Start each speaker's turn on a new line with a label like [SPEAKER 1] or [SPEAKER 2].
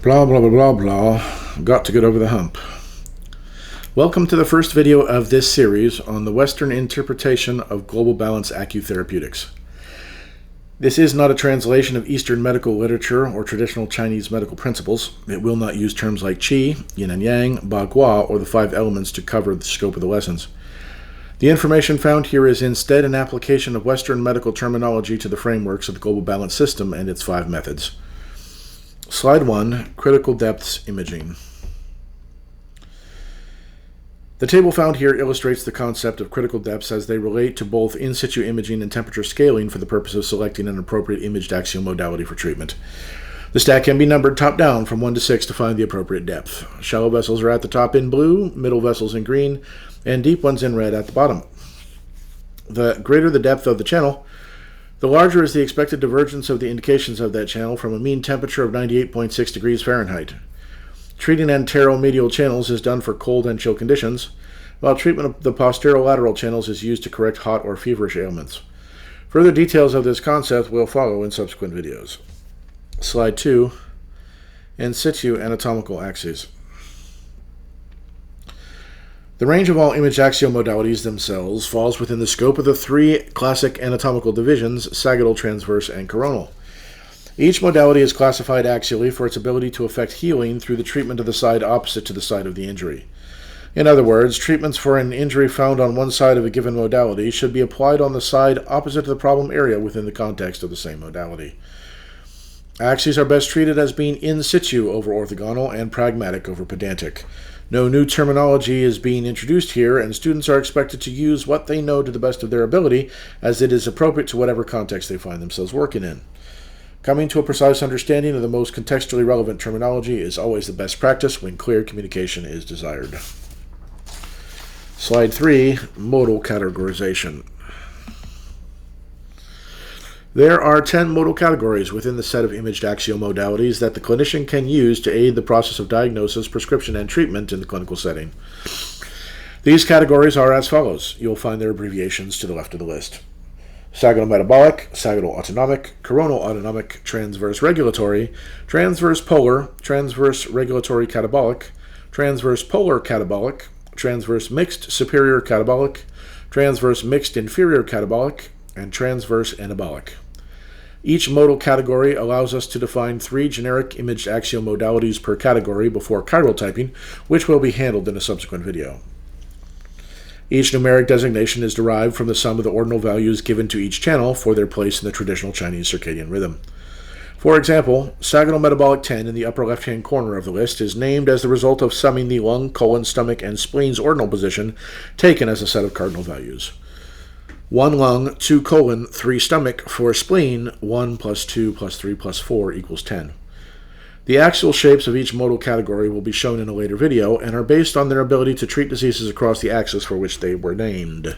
[SPEAKER 1] Blah, blah, blah, blah, blah. Got to get over the hump. Welcome to the first video of this series on the Western interpretation of global balance acutherapeutics. This is not a translation of Eastern medical literature or traditional Chinese medical principles. It will not use terms like qi, yin and yang, ba gua, or the five elements to cover the scope of the lessons. The information found here is instead an application of Western medical terminology to the frameworks of the global balance system and its five methods. Slide 1, Critical Depths Imaging. The table found here illustrates the concept of critical depths as they relate to both in situ imaging and temperature scaling for the purpose of selecting an appropriate imaged axial modality for treatment. The stack can be numbered top down from 1 to 6 to find the appropriate depth. Shallow vessels are at the top in blue, middle vessels in green, and deep ones in red at the bottom. The greater the depth of the channel, the larger is the expected divergence of the indications of that channel from a mean temperature of 98.6 degrees Fahrenheit. Treating anteromedial channels is done for cold and chill conditions, while treatment of the posterolateral channels is used to correct hot or feverish ailments. Further details of this concept will follow in subsequent videos. Slide 2, In situ anatomical axes. The range of all image axial modalities themselves falls within the scope of the three classic anatomical divisions, sagittal, transverse, and coronal. Each modality is classified axially for its ability to effect healing through the treatment of the side opposite to the site of the injury. In other words, treatments for an injury found on one side of a given modality should be applied on the side opposite to the problem area within the context of the same modality. Axes are best treated as being in situ over orthogonal and pragmatic over pedantic. No new terminology is being introduced here, and students are expected to use what they know to the best of their ability, as it is appropriate to whatever context they find themselves working in. Coming to a precise understanding of the most contextually relevant terminology is always the best practice when clear communication is desired. Slide 3, Modal Categorization. There are 10 modal categories within the set of imaged axial modalities that the clinician can use to aid the process of diagnosis, prescription, and treatment in the clinical setting. These categories are as follows. You'll find their abbreviations to the left of the list. Sagittal metabolic, sagittal autonomic, coronal autonomic, transverse regulatory, transverse polar, transverse regulatory catabolic, transverse polar catabolic, transverse mixed superior catabolic, transverse mixed inferior catabolic, and transverse anabolic. Each modal category allows us to define 3 generic imaged axial modalities per category before chiral typing, which will be handled in a subsequent video. Each numeric designation is derived from the sum of the ordinal values given to each channel for their place in the traditional Chinese circadian rhythm. For example, sagittal metabolic 10 in the upper left-hand corner of the list is named as the result of summing the lung, colon, stomach, and spleen's ordinal position taken as a set of cardinal values. 1 lung, 2 colon, 3 stomach, 4 spleen, 1 plus 2 plus 3 plus 4 equals 10. The axial shapes of each modal category will be shown in a later video and are based on their ability to treat diseases across the axis for which they were named.